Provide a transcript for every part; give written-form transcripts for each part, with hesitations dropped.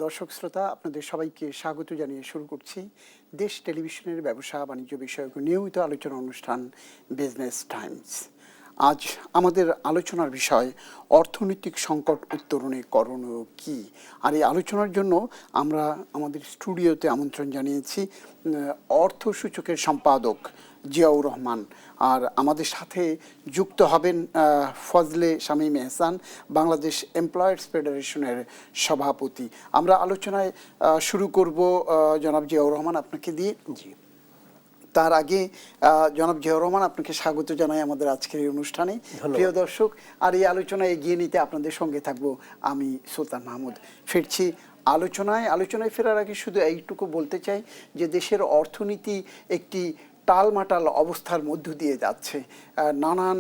দর্শক শ্রোতা, আপনাদের সবাইকে স্বাগত জানিয়ে শুরু করছি দেশ টেলিভিশনের ব্যবসা বাণিজ্য বিষয়ক নিয়মিত আলোচনা অনুষ্ঠান বিজনেস টাইমস। আজ আমাদের আলোচনার বিষয় অর্থনৈতিক সংকট উত্তরণে করণীয় কী। আর এই আলোচনার জন্য আমরা আমাদের স্টুডিওতে আমন্ত্রণ জানিয়েছি অর্থ সূচকের সম্পাদক জিয়াউর রহমান, আর আমাদের সাথে যুক্ত হবেন ফজলে শামীম এহসান, বাংলাদেশ এমপ্লয়ার্স ফেডারেশনের সভাপতি। আমরা আলোচনায় শুরু করব জনাব জিয়াউর রহমান আপনাকে দিয়ে। জি, তার আগে জনাব জিয়াউর রহমান, আপনাকে স্বাগত জানাই আমাদের আজকের এই অনুষ্ঠানে। প্রিয় দর্শক, আর এই আলোচনায় এগিয়ে নিতে আপনাদের সঙ্গে থাকবো আমি সুলতান মাহমুদ। ফিরছি আলোচনায় ফেরার আগে শুধু এইটুকু বলতে চাই যে দেশের অর্থনীতি একটি টালমাটাল অবস্থার মধ্য দিয়ে যাচ্ছে। নানান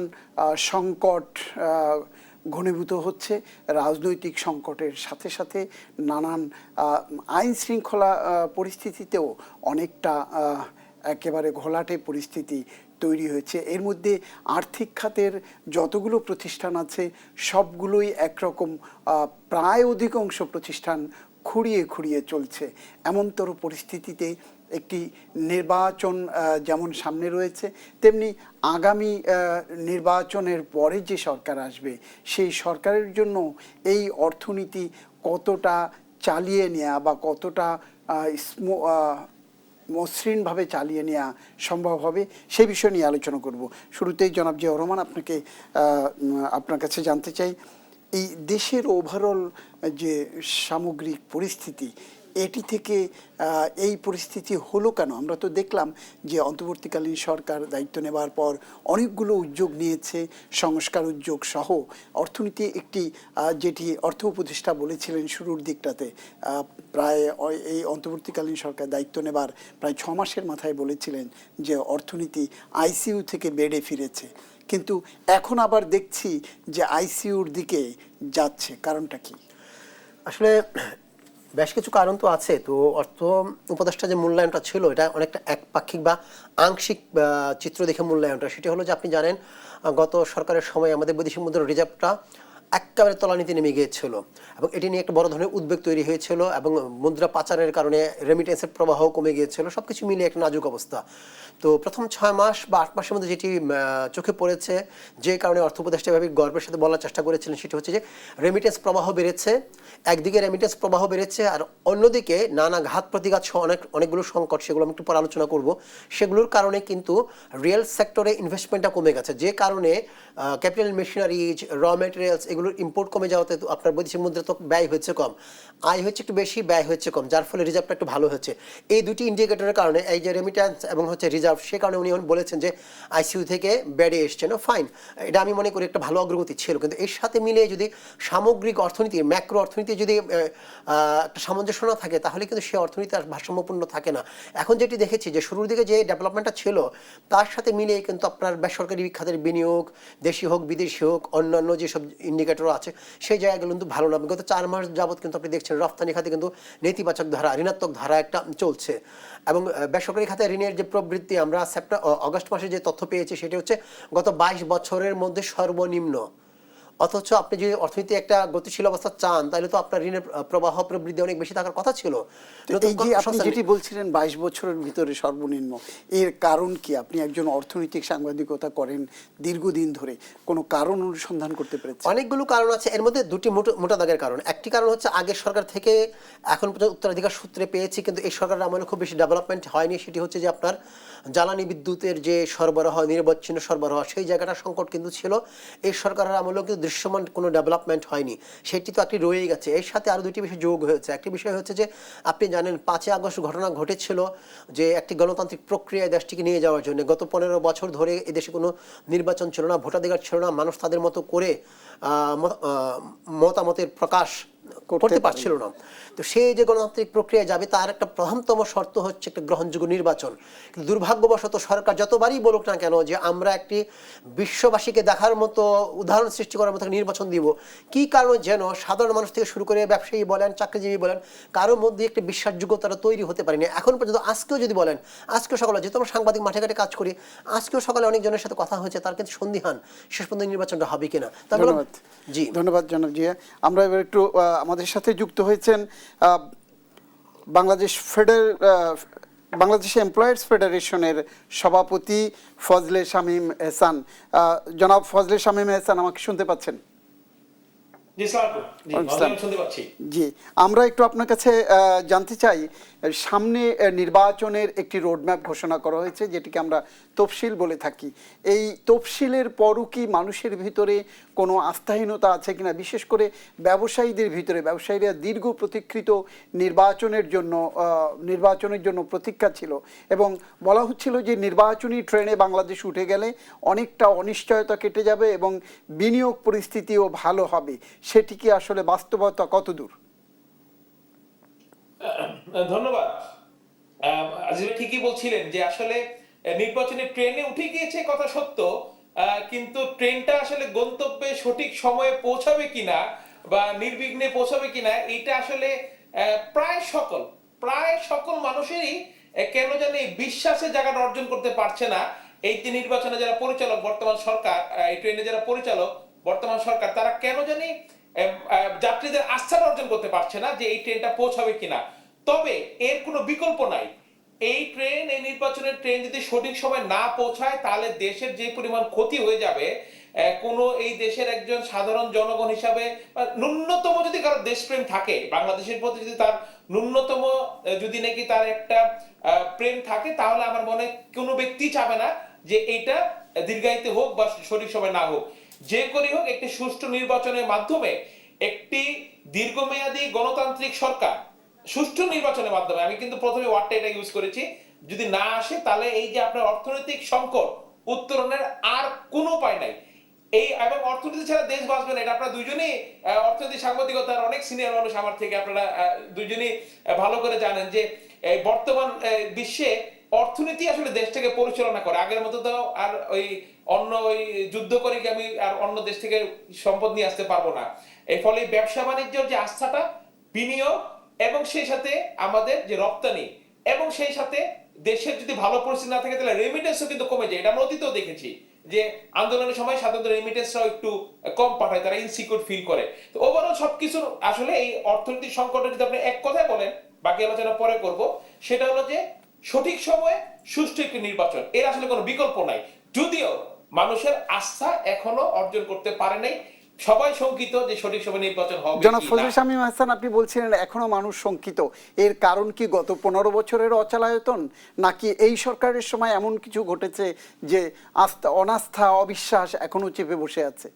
সংকট ঘনীভূত হচ্ছে, রাজনৈতিক সংকটের সাথে সাথে নানান আইন শৃঙ্খলা পরিস্থিতিতেও অনেকটা একেবারে ঘোলাটে পরিস্থিতি তৈরি হয়েছে। এর মধ্যে আর্থিক খাতের যতগুলো প্রতিষ্ঠান আছে সবগুলোই একরকম, প্রায় অধিকাংশ প্রতিষ্ঠান খুঁড়িয়ে খুঁড়িয়ে চলছে। এমনতর পরিস্থিতিতে একটি নির্বাচন যেমন সামনে রয়েছে, তেমনি আগামী নির্বাচনের পরে যে সরকার আসবে সেই সরকারের জন্য এই অর্থনীতি কতটা চালিয়ে নেওয়া বা কতটা মসৃণভাবে চালিয়ে নেওয়া সম্ভব হবে সেই বিষয় নিয়ে আলোচনা করব। শুরুতেই জনাব জিয়াউর রহমান, আপনার কাছে জানতে চাই, এই দেশের ওভারঅল যে সামগ্রিক পরিস্থিতি, এটি থেকে এই পরিস্থিতি হলো কেন? আমরা তো দেখলাম যে অন্তর্বর্তীকালীন সরকার দায়িত্ব নেবার পর অনেকগুলো উদ্যোগ নিয়েছে, সংস্কার উদ্যোগ সহ অর্থনীতি একটি, যেটি অর্থ উপদেষ্টা বলেছিলেন শুরুর দিকটাতে, প্রায় এই অন্তর্বর্তীকালীন সরকার দায়িত্ব নেবার প্রায় 6 মাসের মাথায় বলেছিলেন যে অর্থনীতি আইসিইউ থেকে বেডে ফিরেছে, কিন্তু এখন আবার দেখছি যে আইসিইউর দিকে যাচ্ছে। কারণটা কি? আসলে বেশ কিছু কারণ তো আছে। তো অর্থ উপদেষ্টা যে মূল্যায়নটা ছিল, এটা অনেকটা একপাক্ষিক বা আংশিক চিত্র দেখে মূল্যায়নটা। সেটা হলো যে আপনি জানেন গত সরকারের সময় আমাদের বৈদেশিক মুদ্রার রিজার্ভটা একেবারে তলানিতে নেমে গিয়েছিল এবং এটি নিয়ে একটা বড় ধরনের উদ্বেগ তৈরি হয়েছিল এবং মুদ্রা পাচারের কারণে রেমিটেন্সের প্রবাহ কমে গিয়েছিল। সব কিছু মিলিয়ে একটা নাজুক অবস্থা। তো প্রথম 6 মাস বা 8 মাসের মধ্যে যেটি চোখে পড়েছে, যে কারণে অর্থ উপদেষ্টা এভাবে গর্বের সাথে বলার চেষ্টা করেছিলেন, সেটি হচ্ছে যে রেমিটেন্স প্রবাহ বেড়েছে। একদিকে রেমিটেন্স প্রবাহ বেড়েছে, আর অন্যদিকে নানা ঘাত প্রতিঘাত সহ অনেকগুলো সংকট, সেগুলো আমি একটু পরে আলোচনা করব। সেগুলোর কারণে কিন্তু রিয়েল সেক্টরে ইনভেস্টমেন্টটা কমে গেছে, যে কারণে ক্যাপিটাল মেশিনারিজ, র মেটেরিয়ালস এগুলোর ইম্পোর্ট কমে যাওয়াতে আপনার বৈদেশিক মুদ্রা তো ব্যয় হচ্ছে কম, আয় হচ্ছে একটু বেশি, ব্যয় হচ্ছে কম, যার ফলে রিজার্ভটা একটু ভালো হচ্ছে। এই দুটি ইন্ডিকেটরের কারণে, এই যে রেমিটেন্স এবং হচ্ছে রিজার্ভ, সে কারণে উনি বলেছেন যে আইসিইউ থেকে বেডে এসছে না, ফাইন, এটা আমি মনে করি একটা ভালো অগ্রগতি ছিল। কিন্তু এর সাথে মিলে যদি সামগ্রিক অর্থনীতি, ম্যাক্রো অর্থনীতি যদি একটা সামঞ্জস্য না থাকে, তাহলে কিন্তু সে অর্থনীতি আর ভারসাম্যপূর্ণ থাকে না। এখন যেটি দেখেছি যে শুরুর দিকে যে ডেভেলপমেন্টটা ছিল, তার সাথে মিলিয়ে কিন্তু আপনার বেসরকারি খাতের বিনিয়োগ, দেশি হোক বিদেশি হোক, অন্যান্য যেসব ইন্ডিকেটর আছে সেই জায়গাগুলো কিন্তু ভালো না। গত 4 মাস যাবৎ কিন্তু আপনি দেখছেন রপ্তানি খাতে কিন্তু নেতিবাচক ধারা, ঋণাত্মক ধারা একটা চলছে। এবং বেসরকারি খাতে ঋণের যে প্রবৃদ্ধি, আমরা অগস্ট মাসে যে তথ্য পেয়েছি সেটা হচ্ছে গত 22 বছরের মধ্যে সর্বনিম্ন। অথচ আপনি যদি অর্থনীতি একটা গতিশীল অবস্থা চান, তাহলে তো আপনার ঋণের প্রবাহ প্রবৃদ্ধি অনেক বেশি থাকার কথা ছিল। এই যে আপনি যেটি বলছিলেন 22 বছরের ভিতরে সর্বনিম্ন, এর কারণ কি? আপনি একজন অর্থনৈতিক সাংবাদিকতা করেন দীর্ঘদিন ধরে, কোনো কারণ অনুসন্ধান করতে পেরেছেন? অনেকগুলো কারণ আছে, এর মধ্যে দুটি মোটা দাগের কারণ। একটি কারণ হচ্ছে আগের সরকার থেকে এখন পর্যন্ত উত্তরাধিকার সূত্রে পেয়েছি, কিন্তু এই সরকারের আমলে খুব বেশি ডেভেলপমেন্ট হয়নি। সেটি হচ্ছে যে আপনার জ্বালানি বিদ্যুতের যে সরবরাহ, নিরবচ্ছিন্ন সরবরাহ, সেই জায়গাটা সংকট কিন্তু ছিল। এই সরকারের আমলেও কিন্তু দৃশ্যমান কোনো ডেভেলপমেন্ট হয়নি, সেটি তো একটি রয়েই গেছে। এর সাথে আরও দুটি বিষয় যোগ হয়েছে। একটি বিষয় হচ্ছে যে আপনি জানেন 5 আগস্ট ঘটনা ঘটেছিল, যে একটি গণতান্ত্রিক প্রক্রিয়ায় দেশটিকে নিয়ে যাওয়ার জন্য। গত 15 বছর ধরে এদেশে কোনো নির্বাচন ছিল না, ভোটাধিকার ছিল না, মানুষ তাদের মতো করে মতামতের প্রকাশ করতে পারছিল না। তো সেই যে গণতান্ত্রিক প্রক্রিয়া যাবে, তার একটা প্রধানতম শর্ত হচ্ছে একটা গ্রহণযোগ্য নির্বাচন। কিন্তু দুর্ভাগ্যবশত সরকার যতবারই বলুক না কেন যে আমরা একটি বিশ্ববাসীকে দেখার মতো, উদাহরণ সৃষ্টি করার মতো নির্বাচন দিব, কি কারণে যেন সাধারণ মানুষ থেকে শুরু করে ব্যবসায়ী বলেন, চাকরিজীবী বলেন, কারোর মধ্যে একটি বিশ্বাসযোগ্যতা তৈরি হতে পারেনি এখন পর্যন্ত। আজকেও যদি বলেন, আজকেও সকালে যেহেতু আমরা সাংবাদিক মাঠে ঘাটে কাজ করি, আজকেও সকালে অনেকজনের সাথে কথা হয়েছে, তার কিন্তু সন্দিহান শেষ পর্যন্ত নির্বাচনটা হবে কিনা। ধন্যবাদ। জি, ধন্যবাদ জনাব জিয়া। আমরা এবার একটু আমাদের সাথে যুক্ত হয়েছেন বাংলাদেশ বাংলাদেশ এমপ্লয়ার্স ফেডারেশনের সভাপতি ফজলে শামীম এহসান। জনাব ফজলে শামীম এহসান, আমাকে শুনতে পাচ্ছেন? জি, আমরা একটু আপনার কাছে জানতে চাই, সামনে নির্বাচনের একটি রোডম্যাপ ঘোষণা করা হয়েছে, যেটিকে আমরা তফসিল বলে থাকি। এই তফসিলের পরও কি মানুষের ভিতরে কোনো আস্থাহীনতা আছে কিনা, বিশেষ করে ব্যবসায়ীদের ভিতরে? ব্যবসায়ীরা দীর্ঘ প্রতীক্ষিত নির্বাচনের জন্য প্রতীক্ষা ছিল, এবং বলা হচ্ছিল যে নির্বাচনী ট্রেনে বাংলাদেশ উঠে গেলে অনেকটা অনিশ্চয়তা কেটে যাবে এবং বিনিয়োগ পরিস্থিতিও ভালো হবে। সেটি কি আসলে বাস্তবতা কতদূর? ধন্যবাদ। আজিজ ঠিকই বলছিলেন যে আসলে নির্বাচনের ট্রেনে উঠে গিয়েছে কথা সত্য, কিন্তু ট্রেনটা আসলে গন্তব্যে সঠিক সময়ে পৌঁছাবে কিনা বা নির্বিঘ্নে পৌঁছাবে কিনা, এটা আসলে প্রায় সকল মানুষেরই কেন জানি বিশ্বাসের জায়গাটা অর্জন করতে পারছে না। এই যে নির্বাচনে যারা পরিচালক বর্তমান সরকার, এই ট্রেনে যারা পরিচালক বর্তমান সরকার, তারা কেন জানি যাত্রীদের আস্থা অর্জন করতে পারছে না যে এই ট্রেনটা পৌঁছাবে কিনা। তবে এর কোনো বিকল্প নাই। এই নির্বাচনের ট্রেন যদি সঠিক সময় না পৌঁছায়, তাহলে দেশের যে পরিমাণ ক্ষতি হয়ে যাবে, কোনো এই দেশের একজন সাধারণ জনগণ হিসাবে ন্যূনতম যদি কারো দেশপ্রেম থাকে, বাংলাদেশের প্রতি যদি তার ন্যূনতম যদি নাকি তার একটা প্রেম থাকে, তাহলে আমার মনে কোনো ব্যক্তি চাবে না যে এইটা দীর্ঘায়িত হোক বা সঠিক সময় না হোক। যে করেই হোক একটি সুষ্ঠু নির্বাচনের মাধ্যমে একটি দীর্ঘমেয়াদী গণতান্ত্রিক সরকার সুষ্ঠু নির্বাচনের মাধ্যমে, আমি কিন্তু প্রথমে ওয়ার্ডটা এটা ইউজ করেছি, যদি না আসে তাহলে এই যে আপনার অর্থনৈতিক সংকট উত্তরণের আর কোনো উপায় নাই। এবং অর্থনীতি ছাড়া দেশ বাঁচবে না, এটা আপনারা দুইজনই অর্থনৈতিক সাংবাদিকতার অনেক সিনিয়র মানুষ আমার থেকে, আপনারা দুইজনই ভালো করে জানেন যে বর্তমান বিশ্বে অর্থনীতি আসলে দেশটাকে পরিচালনা করে। আগের মতো তো আর ওই যুদ্ধ করে কি আমি আর অন্য দেশ থেকে সম্পদ নিয়ে আসতে পারবো না। এর ফলে ব্যবসা বাণিজ্যের যে আস্থাটা, বিনিয়োগ, এবং সেই সাথে আমাদের যে রপ্তানি, এবং সেই সাথে দেশের যদি ভালো পরিস্থিতি না থাকে তাহলে রেমিটেন্সও কিন্তু কমে যায়। এটা আমরা অতীতেও দেখেছি যে আন্দোলনের সময় সাধারণত রেমিটেন্সরাও একটু কম পাঠায়, তারা ইনসিকিউর ফিল করে। তো ওভারঅল সবকিছু আসলে এই অর্থনৈতিক সংকটে যদি আপনি এক কথায় বলেন, বাকি আলোচনা পরে করব, সেটা হলো যে সঠিক সময়ে সুষ্ঠু একটি নির্বাচন, এর আসলে কোনো বিকল্প নাই। যদিও মানুষের আস্থা এখনো অর্জন করতে পারে নাই, সবাই শঙ্কিত যে সঠিক সময় নির্বাচন হবে। জনাব ফজলে শামীম এহসান, আপনি বলছিলেন এখনো মানুষ শঙ্কিত, এর কারণ কি গত 15 বছরের অচলায়তন, নাকি এই সরকারের সময় এমন কিছু ঘটেছে যে অনাস্থা, অবিশ্বাস এখনো চেপে বসে আছে?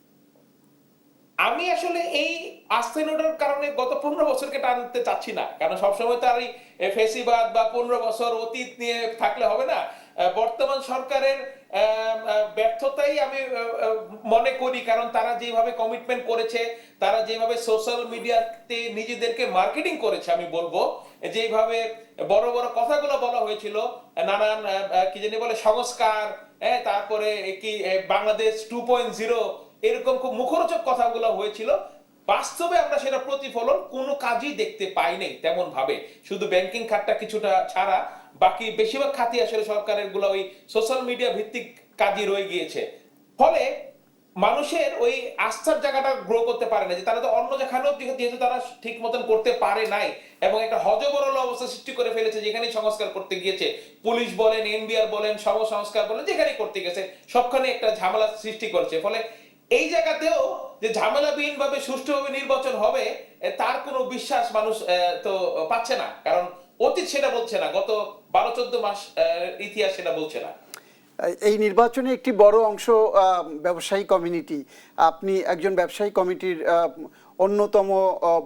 আমি আসলে এই আস্থাহীনতার কারণে গত 15 বছরকে টানতে চাচ্ছি না, কারণ সবসময় তো আর এই ফেসিবাদ বা 15 বছর অতীত নিয়ে থাকলে হবে না। বর্তমান সরকারের ব্যর্থতাই আমি মনে করি, কারণ তারা যেভাবে কমিটমেন্ট করেছে, তারা যেভাবে সোশ্যাল মিডিয়াতে নিজেদেরকে মার্কেটিং করেছে, আমি বলবো যেভাবে বড় বড় কথাগুলো বলা হয়েছিল, নানান কি জানি বলে সংস্কার, তারপরে কি বাংলাদেশ 2.0, এরকম খুব মুখরোচক কথাগুলো হয়েছিল, বাস্তবে আমরা সেটা প্রতিফলন কোনো কাজই দেখতে পাই নাই তেমন ভাবে। শুধু ব্যাংকিং খাতটা কিছুটা ছাড়া বাকি বেশিরভাগ খাতই আসলে সরকারের গুলো ওই সোশ্যাল মিডিয়া ভিত্তিক কাজই রয়ে গিয়েছে। ফলে মানুষের ওই আস্থার জায়গাটা গ্রো করতে পারে না, যে তারা তো অন্য যেখানেও যেহেতু তারা ঠিক মতন করতে পারে নাই, এবং একটা হজবরল অবস্থা সৃষ্টি করে ফেলেছে, যেখানে সংস্কার করতে গিয়েছে, পুলিশ বলেন, এনবিআর বলেন, সম সংস্কার বলেন, যেখানে করতে গেছে সবখানে একটা ঝামেলা সৃষ্টি করেছে। ফলে এই জায়গাতেও যে ঝামেলাবিহীন ভাবে সুষ্ঠুভাবে নির্বাচন হবে, তার কোনো বিশ্বাস মানুষ তো পাচ্ছে না, কারণ অতীত সেটা বলছে না, গত 12-14 মাস ইতিহাস সেটা বলছে না। এই নির্বাচনে একটি বড় অংশ ব্যবসায়ী কমিউনিটি। আপনি একজন ব্যবসায়ী কমিটির অন্যতম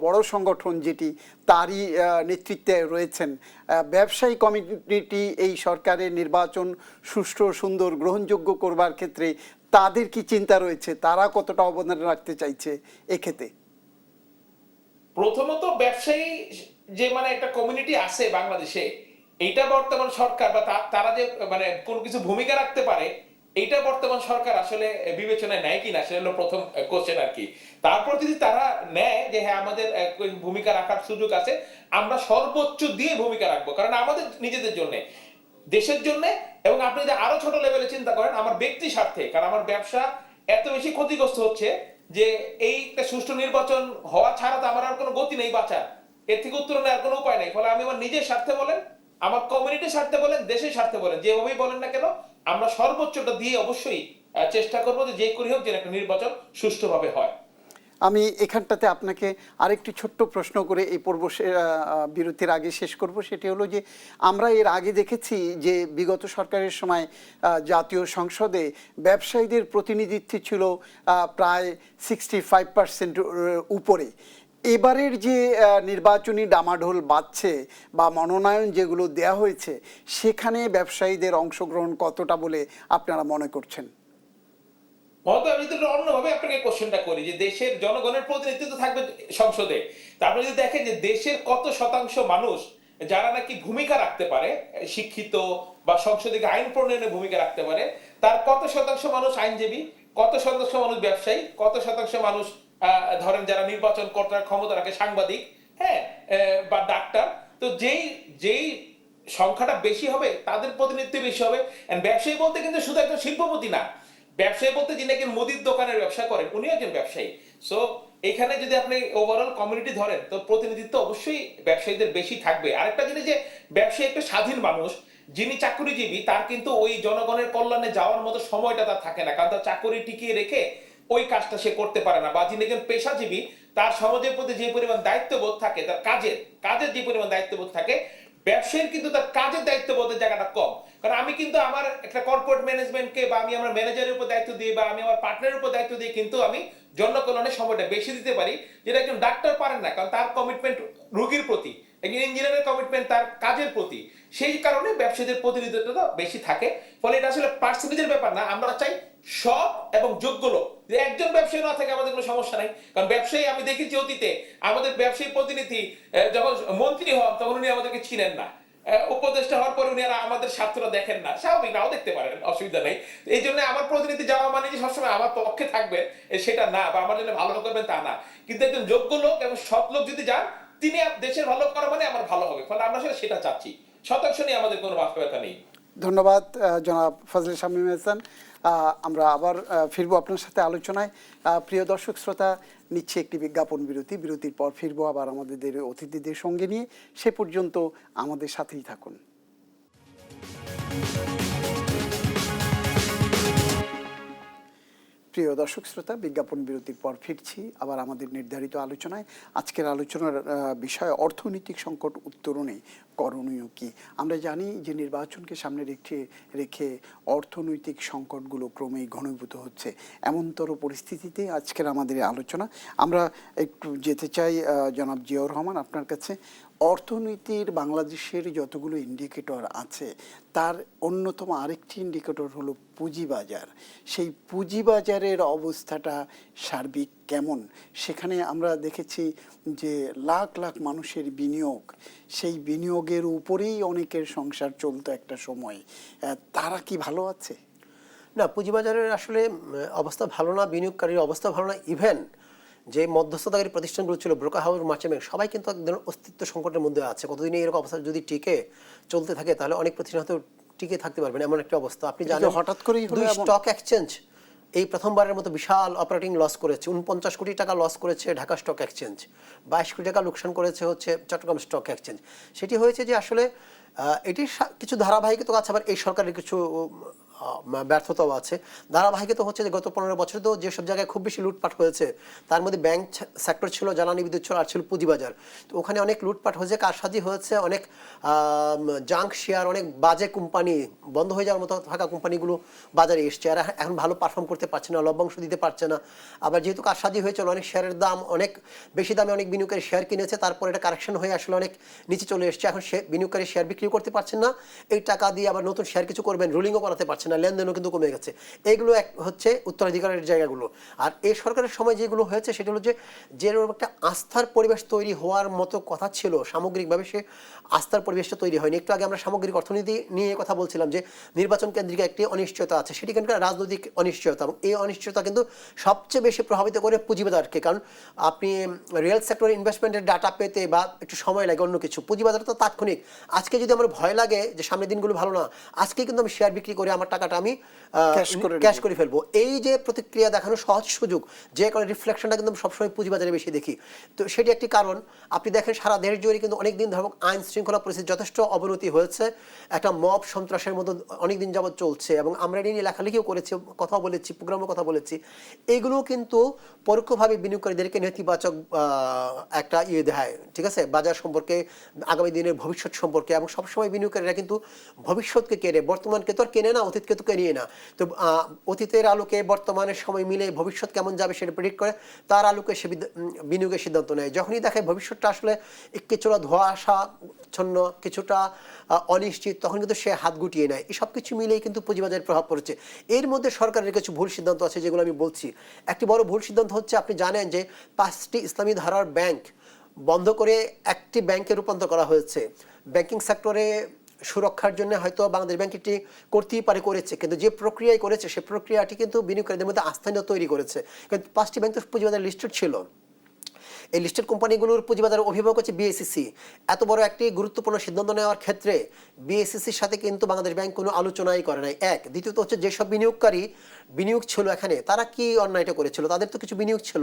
বড় সংগঠন যেটি, তারই নেতৃত্বে রয়েছেন। ব্যবসায়ী কমিউনিটি এই সরকারের নির্বাচন সুষ্ঠু, সুন্দর, গ্রহণযোগ্য করবার ক্ষেত্রে তাদের কি চিন্তা রয়েছে? তারা কতটা অবদান রাখতে চাইছে এক্ষেত্রে? প্রথমত ব্যবসায়ী যে একটা কমিউনিটি আছে বাংলাদেশে, এইটা বর্তমান সরকার বা তারা যে কোন কিছু ভূমিকা রাখতে পারে, এইটা বর্তমান সরকার আসলে বিবেচনায় নেয় কিনা, সেটা হলো প্রথম কোশ্চেন আর কি। তারপর যদি তারা নেয় যে হ্যাঁ আমাদের ভূমিকা রাখার সুযোগ আছে, আমরা সর্বোচ্চ দিয়ে ভূমিকা রাখবো, কারণ আমাদের নিজেদের জন্য, দেশের জন্য, এবং আপনি যদি আরো ছোট লেভেলে চিন্তা করেন আমার ব্যক্তি স্বার্থে, কারণ আমার ব্যবসা এত বেশি ক্ষতিগ্রস্ত হচ্ছে যে এই একটা সুষ্ঠু নির্বাচন হওয়া ছাড়া তো আমার আর কোনো গতি নেই বাঁচার, এর থেকে উত্তরণের আর কোনো উপায় নেই। ফলে আমি আমার নিজের স্বার্থে বলেন, আমার কমিউনিটির স্বার্থে বলেন, দেশের স্বার্থে বলেন, যেভাবেই বলেন না কেন, আমরা সর্বোচ্চটা দিয়ে অবশ্যই চেষ্টা করবো যে করি হোক যেন একটা নির্বাচন সুষ্ঠুভাবে হয়। আমি এখানটাতে আপনাকে আরেকটি ছোট্ট প্রশ্ন করে এই পর্ব বিরতির আগে শেষ করব। সেটি হলো যে আমরা এর আগে দেখেছি যে বিগত সরকারের সময় জাতীয় সংসদে ব্যবসায়ীদের প্রতিনিধিত্ব ছিল প্রায় 65% উপরে। এবারের যে নির্বাচনী ডামাডোল বাজছে বা মনোনয়ন যেগুলো দেয়া হয়েছে, সেখানে ব্যবসায়ীদের অংশগ্রহণ কতটা বলে আপনারা মনে করছেন? মহোদয়, আমি যদি অন্যভাবে আপনাকে কোশ্চেনটা করি যে দেশের জনগণের প্রতিনিধিত্ব থাকবে সংসদে, তারপরে যদি দেখেন যে দেশের কত শতাংশ মানুষ যারা নাকি ভূমিকা রাখতে পারে, শিক্ষিত বা সংসদে আইন প্রণয়নে ভূমিকা রাখতে পারে, তার কত শতাংশ মানুষ আইনজীবী, কত শতাংশ মানুষ ব্যবসায়ী, কত শতাংশ মানুষ ধরেন যারা নির্বাচন করার ক্ষমতা রাখে, সাংবাদিক, হ্যাঁ, বা ডাক্তার। তো যেই যেই সংখ্যাটা বেশি হবে তাদের প্রতিনিধিত্ব বেশি হবে। ব্যবসায়ী বলতে কিন্তু শুধু একজন শিল্পপতি না, ব্যবসায়ী বলতে যিনি একজন মুদির দোকানের ব্যবসা করেন উনি একজন ব্যবসায়ী। সো এখানে যদি আপনি ওভারঅল কমিউনিটি ধরেন তো প্রতিনিধিত্ব অবশ্যই ব্যবসায়ীদের বেশি থাকবে। আরেকটা জিনিস যে ব্যবসায়ী একটা স্বাধীন মানুষ, যিনি চাকরিজীবী তার কিন্তু ওই জনগণের কল্যাণে যাওয়ার মতো সময়টা তার থাকে না, কারণ তার চাকরি টিকিয়ে রেখে ওই কাজটা সে করতে পারে না। বা যিনি একজন পেশাজীবী তার সমাজের প্রতি যে পরিমাণ দায়িত্ববোধ থাকে, তার কাজের যে পরিমাণ দায়িত্ববোধ থাকে, ব্যবসায়ীর কিন্তু তার কাজের দায়িত্ববোধের জায়গাটা কম। কারণ আমি কিন্তু আমার একটা কর্পোরেট ম্যানেজমেন্টকে বা আমি আমার ম্যানেজারের উপর দায়িত্ব দিই বা আমি আমার পার্টনারের উপর দায়িত্ব দিই, কিন্তু আমি জনকল্যাণের সময়টা বেশি দিতে পারি, যেটা একজন ডাক্তার পারেন না, কারণ তার কমিটমেন্ট রোগীর প্রতি, একজন ইঞ্জিনিয়ারের কমিটমেন্ট তার কাজের প্রতি। সেই কারণে ব্যবসায়ীদের প্রতিনিধিত্বটা বেশি থাকে। ফলে এটা আসলে পার্সেন্টেজের ব্যাপার না, আমরা চাই সৎ এবং যোগ্য লোক। যে একজন ব্যবসায়ী না থাকে আমাদের কোনো সমস্যা নাই, কারণ ব্যবসায়ী আমি দেখেছি অতীতে আমাদের ব্যবসায়ী প্রতিনিধি যখন মন্ত্রী হন তখন উনি আমাদেরকে চিনেন না, উপদেষ্টা হওয়ার পরে উনি আর আমাদের স্বার্থটা দেখেন না। স্বাভাবিক, নাও দেখতে পারেন, অসুবিধা নেই। এই জন্য আমার প্রতিনিধি যাওয়া মানে যে সবসময় আমার পক্ষে থাকবেন সেটা না, বা আমার জন্য ভালো করবেন তা না। কিন্তু একজন যোগ্য লোক এবং সৎ লোক যদি যান, তিনি দেশের ভালো করা মানে আমার ভালো হবে। ফলে আমরা সেটা চাচ্ছি, শতাংশ নিয়ে আমাদের কোনো মাথা ব্যথা নেই। ধন্যবাদ জনাব ফজলে শামীম হাসান। আমরা আবার ফিরবো আপনার সাথে আলোচনায়। প্রিয় দর্শক শ্রোতা, নিচ্ছে একটি বিজ্ঞাপন বিরতি। বিরতির পর ফিরবো আবার আমাদের অতিথিদের সঙ্গে নিয়ে। সে পর্যন্ত আমাদের সাথেই থাকুন। প্রিয় দর্শক শ্রোতা, বিজ্ঞাপন বিরতির পর ফিরছি আবার আমাদের নির্ধারিত আলোচনায়। আজকের আলোচনার বিষয় অর্থনৈতিক সংকট উত্তরণে করণীয় কি। আমরা জানি যে নির্বাচনকে সামনে রেখে অর্থনৈতিক সংকটগুলো ক্রমেই ঘনীভূত হচ্ছে। এমনতর পরিস্থিতিতে আজকের আমাদের আলোচনা। আমরা একটু যেতে চাই জনাব জিয়াউর রহমান আপনার কাছে। অর্থনীতির বাংলাদেশের যতগুলো ইন্ডিকেটর আছে তার অন্যতম আরেকটি ইন্ডিকেটর হলো পুঁজিবাজার। সেই পুঁজিবাজারের অবস্থাটা সার্বিক কেমন? সেখানে আমরা দেখেছি যে লাখ লাখ মানুষের বিনিয়োগ, সেই বিনিয়োগের উপরেই অনেকের সংসার চলতো একটা সময়। তারা কি ভালো আছে? না, পুঁজিবাজারের আসলে অবস্থা ভালো না, বিনিয়োগকারীর অবস্থা ভালো না। ইভেন যে মধ্যস্থতাকারী প্রতিষ্ঠানগুলো ছিল, ব্রোকার হাউস, মার্চেন্ট ব্যাংক, সবাই কিন্তু একদম অস্তিত্ব সংকটের মধ্যে আছে। কতদিনে এরকম অবস্থা যদি টিকে চলতে থাকে তাহলে অনেক প্রতিষ্ঠান হয়তো টিকে থাকতে পারবেন, এমন একটা অবস্থা। আপনি জানেন হঠাৎ করেই দুই স্টক এক্সচেঞ্জ এই প্রথমবারের মতো বিশাল অপারেটিং লস করেছে। 49 কোটি টাকা লস করেছে ঢাকা স্টক এক্সচেঞ্জ, 22 কোটি টাকা লোকসান করেছে হচ্ছে চট্টগ্রাম স্টক এক্সচেঞ্জ। সেটি হয়েছে যে আসলে এটির কিছু ধারাবাহিকতা আছে, আবার এই সরকারের কিছু ব্যর্থতাও আছে। ধারাবাহিকতা হচ্ছে যে গত 15 বছরে তো যেসব জায়গায় খুব বেশি লুটপাট হয়েছে তার মধ্যে ব্যাংক সেক্টর ছিল, জ্বালানি বিদ্যুৎ ছিল, আর ছিল পুঁজিবাজার। তো ওখানে অনেক লুটপাট হয়েছে, কারসাজি হয়েছে, অনেক জাঙ্ক শেয়ার, অনেক বাজে কোম্পানি, বন্ধ হয়ে যাওয়ার মতো থাকা কোম্পানিগুলো বাজারে এসছে, আর এখন ভালো পারফর্ম করতে পারছে না, লভ্যাংশ দিতে পারছে না। আবার যেহেতু কারসাজি হয়েছিল, অনেক শেয়ারের দাম অনেক বেশি দামে অনেক বিনিয়োগকারী শেয়ার কিনেছে, তারপর এটা কারেকশন হয়ে আসলে অনেক নিচে চলে এসছে। এখন বিনিয়োগকারী শেয়ার বিক্রি করতে পারছেন না, এই টাকা দিয়ে আবার নতুন শেয়ার কিছু করবেন, রুলিংও করাতে পারছে না, লেনদেনও কিন্তু কমে গেছে। এইগুলো হচ্ছে উত্তরাধিকারের জায়গাগুলো। আর এই সরকারের সময় যেগুলো হয়েছে সেটা হলো যে যেরকম একটা আস্থার পরিবেশ তৈরি হওয়ার মতো কথা ছিল, সামগ্রিকভাবে সে আস্থার পরিবেশটা তৈরি হয়নি। একটু আগে আমরা সামগ্রিক অর্থনীতি নিয়ে কথা বলছিলাম যে নির্বাচন কেন্দ্রিক একটি অনিশ্চয়তা আছে, সেটি কিন্তু রাজনৈতিক অনিশ্চয়তা, এবং এই অনিশ্চয়তা কিন্তু সবচেয়ে বেশি প্রভাবিত করে পুঁজিবাজারকে। কারণ আপনি রিয়েল সেক্টর ইনভেস্টমেন্টের ডাটা পেতে বা একটু সময় লাগে, অন্য কিছু পুঁজিবাজার তো তাৎক্ষণিক। আজকে যদি আমার ভয় লাগে যে সামনের দিনগুলো ভালো না, আজকে কিন্তু আমি শেয়ার বিক্রি করে আমার টাকাটা আমি ক্যাশ করে ফেলবো। এই যে প্রতিক্রিয়া দেখানো সহজ সুযোগ, যে কারণে রিফ্লেকশনটা কিন্তু সবসময় পুঁজিবাজারে বেশি দেখি। তো সেটি একটি কারণ। আপনি দেখেন সারা দেশ জুড়ে কিন্তু অনেকদিন ধরুন আইন শৃঙ্খলা পরিস্থিতি যথেষ্ট অবনতি হয়েছে, একটা মব সন্ত্রাসের মতো অনেকদিন যাবৎ চলছে, এবং আমরা এটা নিয়ে লেখালেখিও করেছি, কথা বলেছি, প্রোগ্রামে কথা বলেছি। এইগুলো কিন্তু পরোক্ষভাবে বিনিয়োগকারীদেরকে নেতিবাচক একটা দেয়, ঠিক আছে, বাজার সম্পর্কে, আগামী দিনের ভবিষ্যৎ সম্পর্কে। এবং সবসময় বিনিয়োগকারীরা কিন্তু ভবিষ্যৎকে কেনে, বর্তমানকে তো আর কেনে না, অতীতকে তো কেনিয়ে না। তো অতীতের আলোকে বর্তমানের সময় মিলে ভবিষ্যৎ কেমন যাবে সেটা প্রেডিক্ট করে, তার আলোকে সে বিনিয়োগের সিদ্ধান্ত নেয়। যখনই দেখে ভবিষ্যৎটা আসলে কিছুটা ধোঁয়াশাচ্ছন্ন, কিছুটা অনিশ্চিত, তখন কিন্তু সে হাত গুটিয়ে নেয়। এই সব কিছু মিলেই কিন্তু পুঁজিবাজারের প্রভাব পড়ছে। এর মধ্যে সরকারের কিছু ভুল সিদ্ধান্ত আছে যেগুলো আমি বলছি। একটি বড় ভুল সিদ্ধান্ত হচ্ছে, আপনি জানেন যে 5টি ইসলামী ধারার ব্যাংক বন্ধ করে একটি ব্যাংকে রূপান্তর করা হয়েছে। ব্যাংকিং সেক্টরে সুরক্ষার জন্য হয়তো বাংলাদেশ ব্যাংক এটি করতেই পারে, করেছে, কিন্তু যে প্রক্রিয়ায় করেছে সে প্রক্রিয়াটি কিন্তু বিনিয়োগকারীদের মধ্যে আস্থানীয় তৈরি করেছে। কিন্তু 5টি ব্যাংক তো পুঁজিবাজারে লিস্টেড ছিল। এই লিস্টেড কোম্পানিগুলোর পুঁজিবাজারের অভিভাবক হচ্ছে বিএসইসি। এত বড় একটি গুরুত্বপূর্ণ সিদ্ধান্ত নেওয়ার ক্ষেত্রে বিএসইসির সাথে কিন্তু বাংলাদেশ ব্যাংক কোনো আলোচনাই করে নাই। এক, দ্বিতীয়ত হচ্ছে যেসব বিনিয়োগকারী বিনিয়োগ ছিল এখানে, তারা কি অন্যায়টা করেছিল? তাদের তো কিছু বিনিয়োগ ছিল,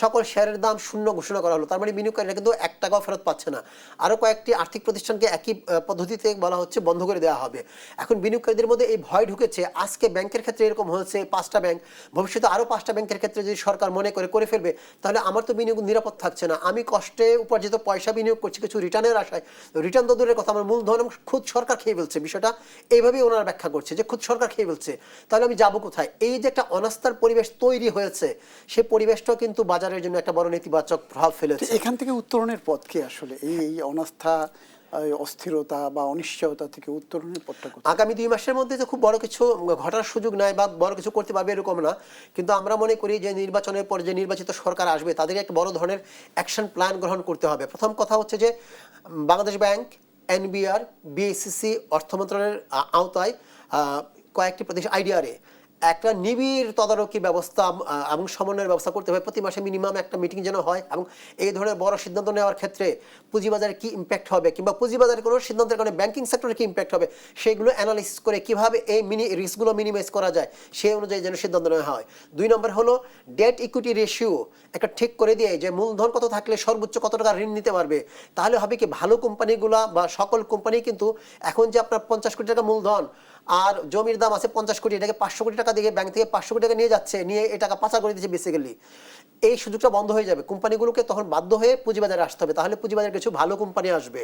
সকল শেয়ারের দাম শূন্য ঘোষণা করা হলো, তার মানে বিনিয়োগকারীরা কিন্তু 1 টাকাও ফেরত পাচ্ছে না। আরও কয়েকটি আর্থিক প্রতিষ্ঠানকে একই পদ্ধতিতে বলা হচ্ছে বন্ধ করে দেওয়া হবে। এখন বিনিয়োগকারীদের মধ্যে এই ভয় ঢুকেছে। আজকে ব্যাংকের ক্ষেত্রে এরকম হয়েছে 5টা ব্যাংক, ভবিষ্যতে আরও 5টা ব্যাংকের ক্ষেত্রে যদি সরকার মনে করে ফেলবে, তাহলে আমার তো বিনিয়োগ নিরাপদ থাকছে না। আমি কষ্টে উপার্জিত পয়সা বিনিয়োগ করছি কিছু রিটার্নের আশায়, রিটার্ন তো দূরের কথা, আমার মূলধন খুদ সরকার খেয়ে ফেলছে। বিষয়টা এইভাবেই ওনারা ব্যাখ্যা করছে যে খুদ সরকার খেয়ে ফেলছে, তাহলে আমি যাবো কোথায়? এই যে একটা অনাস্থার পরিবেশ তৈরি হয়েছে, সেই পরিবেশটাও কিন্তু বাজারের জন্য একটা বড় নেতিবাচক প্রভাব ফেলেছে। এখান থেকে উত্তরণের পথ কি আসলে? এই অনাস্থা, অস্থিরতা বা অনিশ্চয়তা থেকে উত্তরণের পথটা কোথায়? আগামী 2 মাসের মধ্যে যে খুব বড় কিছু ঘটার সুযোগ নাই বা বড় কিছু করতে পারবে এরকম না, কিন্তু আমরা মনে করি যে নির্বাচনের পর যে নির্বাচিত সরকার আসবে তাদের একটা বড় ধরনের অ্যাকশন প্ল্যান গ্রহণ করতে হবে। প্রথম কথা হচ্ছে যে বাংলাদেশ ব্যাংক, এনবিআর, বিএসসিসি, অর্থ মন্ত্রণালয়ের আওতায় কয়েকটি প্রতিষ্ঠান, আইডিআরএ একটা নিবিড় তদারকি ব্যবস্থা এবং সমন্বয়ের ব্যবস্থা করতে হবে। প্রতি মাসে মিনিমাম একটা মিটিং যেন হয়, এবং এই ধরনের বড় সিদ্ধান্ত নেওয়ার ক্ষেত্রে পুঁজিবাজারে কি ইম্প্যাক্ট হবে, কিংবা পুঁজিবাজারে কোনো সিদ্ধান্তের কারণে ব্যাংকিং সেক্টরে কি ইম্প্যাক্ট হবে, সেগুলো অ্যানালাইসিস করে কিভাবে এই রিস্কগুলো মিনিমাইজ করা যায় সেই অনুযায়ী যেন সিদ্ধান্ত নেওয়া হয়। 2 নম্বর হলো ডেট ইকুইটি রেশিও একটা ঠিক করে দিয়ে যে মূলধন কত থাকলে সর্বোচ্চ কত টাকা ঋণ নিতে পারবে। তাহলে হবে কি, ভালো কোম্পানিগুলো বা সকল কোম্পানি কিন্তু এখন যে আপনার 50 কোটি টাকা মূলধন আর জমির দাম আছে 50 কোটি, এটাকে 500 কোটি টাকা দিয়ে ব্যাংক থেকে 500 কোটি টাকা নিয়ে যাচ্ছে, নিয়ে এই টাকা পাচার করে দিচ্ছে বেসিক্যালি। এই সুযোগটা বন্ধ হয়ে যাবে, কোম্পানিগুলোকে তখন বাধ্য হয়ে পুঁজিবাজারে আসতে হবে। তাহলে পুঁজিবাজারে কিছু ভালো কোম্পানি আসবে।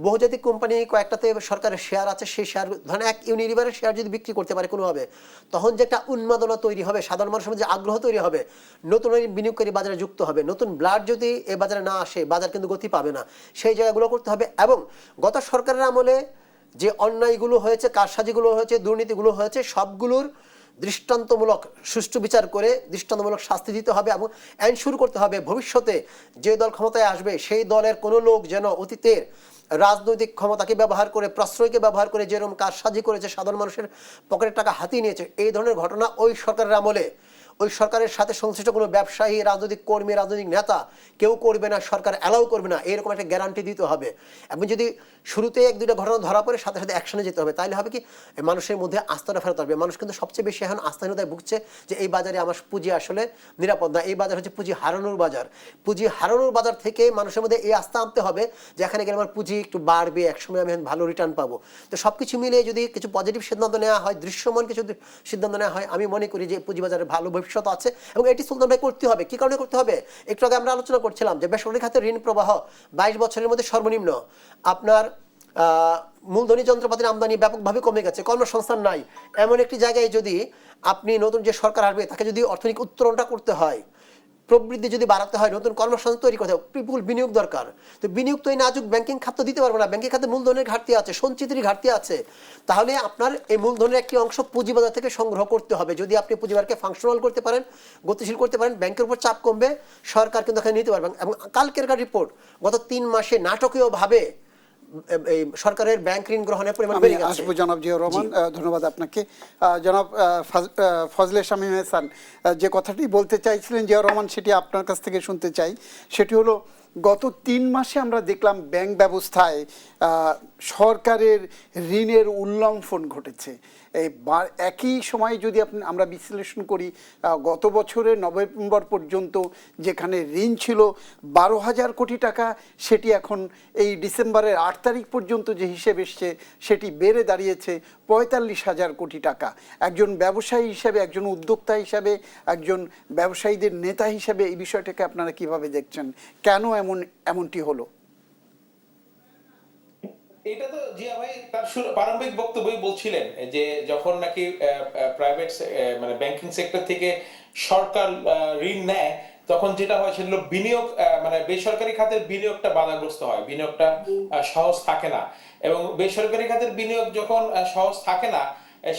বহুজাতিক কোম্পানি কয়েকটাতে সরকারের শেয়ার আছে, সেই শেয়ার ধরেন এক ইউনিলিভারের শেয়ার যদি বিক্রি করতে পারে কোনোভাবে, তখন যে একটা উন্মাদনা তৈরি হবে, সাধারণ মানুষের মধ্যে আগ্রহ তৈরি হবে, নতুন বিনিয়োগকারী বাজারে যুক্ত হবে। নতুন ব্লাড যদি এ বাজারে না আসে, বাজার কিন্তু গতি পাবে না। সেই জায়গাগুলো করতে হবে। এবং গত সরকারের আমলে যে অন্যায়গুলো হয়েছে, কারসাজিগুলো হয়েছে, দুর্নীতিগুলো হয়েছে, সবগুলোর দৃষ্টান্তমূলক সুষ্ঠু বিচার করে দৃষ্টান্তমূলক শাস্তি দিতে হবে, এবং এনশিওর করতে হবে ভবিষ্যতে যে দল ক্ষমতায় আসবে সেই দলের কোনো লোক যেন অতীতের রাজনৈতিক ক্ষমতাকে ব্যবহার করে, প্রশ্রয়কে ব্যবহার করে যেরকম কারসাজি করেছে, সাধারণ মানুষের পকেটের টাকা হাতিয়ে নিয়েছে, এই ধরনের ঘটনা ওই সরকারের আমলে ওই সরকারের সাথে সংশ্লিষ্ট কোনো ব্যবসায়ী, রাজনৈতিক কর্মী, রাজনৈতিক নেতা কেউ করবে না, সরকার অ্যালাউ করবে না, এরকম একটা গ্যারান্টি দিতে হবে। এবং যদি শুরুতে 1-2টা ঘটনা ধরা পড়ে সাথে সাথে অ্যাকশনে যেতে হবে, তাহলে হবে কি, মানুষের মধ্যে আস্থাটা ফেরত আসবে। মানুষ কিন্তু সবচেয়ে বেশি এখন আস্থাহীনতায় ভুগছে যে এই বাজারে আমার পুঁজি আসলে নিরাপদ না, এই বাজার হচ্ছে পুঁজি হারানোর বাজার। পুঁজি হারানোর বাজার থেকে মানুষের মধ্যে এই আস্থা আনতে হবে যে এখানে গেলে আমার পুঁজি একটু বাড়বে, একসময় আমি ভালো রিটার্ন পাবো। তো সব কিছু মিলিয়ে যদি কিছু পজিটিভ সিদ্ধান্ত নেওয়া হয়, দৃশ্যমান কিছু সিদ্ধান্ত নেওয়া হয়, আমি মনে করি যে পুঁজিবাজারে ভালো ভবিষ্যৎ আছে। এবং এটি সুলতান ভাই করতে হবে। কি কারণে করতে হবে? একটু আগে আমরা আলোচনা করছিলাম যে বেসরকারি খাতে ঋণ প্রবাহ 22 বছরের মধ্যে সর্বনিম্ন, আপনার মূলধনী যন্ত্রপাতির আমদানি ব্যাপকভাবে কমে গেছে, কর্মসংস্থান নাই। এমন একটি জায়গায় যদি আপনি নতুন যে সরকার আসবে তাকে যদি অর্থনৈতিক উত্তরণটা করতে হয়, প্রবৃদ্ধি যদি বাড়াতে হয়, নতুন কর্মসংস্থান তৈরি করতে হবে, বিপুল বিনিয়োগ দরকার। তো বিনিয়োগ তো এই নাজুক ব্যাংকিং খাত দিতে পারবে না, ব্যাংকিং খাতে মূলধনের ঘাটতি আছে, সঞ্চিতির ঘাটতি আছে। তাহলে আপনার এই মূলধনের একটি অংশ পুঁজিবাজার থেকে সংগ্রহ করতে হবে। যদি আপনি পুঁজিবাজারকে ফাংশনাল করতে পারেন, গতিশীল করতে পারেন, ব্যাংকের উপর চাপ কমবে, সরকার কিন্তু এখানে নিতে পারবেন। এবং কালকেরকার রিপোর্ট, গত 3 মাসে নাটকীয়ভাবে এই সরকারের ব্যাংক ঋণ গ্রহণের পরিমাণ বেড়ে গেছে। আসবো জনাব জিয়াউর রহমান, ধন্যবাদ আপনাকে। জনাব ফজলে শামীম এহসান, যে কথাটি বলতে চাইছিলেন জিয়াউর রহমান, সেটি আপনার কাছ থেকে শুনতে চাই। সেটি হলো গত 3 মাসে আমরা দেখলাম ব্যাংক ব্যবস্থায় সরকারের ঋণের উল্লঙ্ঘন ঘটেছে। একই সময়ে যদি আমরা বিশ্লেষণ করি, গত বছরের নভেম্বর পর্যন্ত যেখানে ঋণ ছিল 12,000 কোটি টাকা, সেটি এখন এই ডিসেম্বরের 8 তারিখ পর্যন্ত যে হিসেব এসছে সেটি বেড়ে দাঁড়িয়েছে 45,000 কোটি টাকা। একজন ব্যবসায়ী হিসাবে, একজন উদ্যোক্তা হিসাবে, একজন ব্যবসায়ীদের নেতা হিসাবে এই বিষয়টাকে আপনারা কিভাবে দেখছেন? কেন এমনটি হলো? এটা তো জিয়া ভাই তার প্রারম্ভিক বক্তব্যই বলছিলেন যে যখন নাকি প্রাইভেট মানে ব্যাংকিং সেক্টর থেকে সরকার ঋণ নেয়, তখন যেটা হয় সেগুলো বিনিয়োগ মানে বেসরকারি খাতের বিনিয়োগটা বাধাগ্রস্ত হয়, বিনিয়োগটা সহজ থাকে না। এবং বেসরকারি খাতের বিনিয়োগ যখন সহজ থাকে না,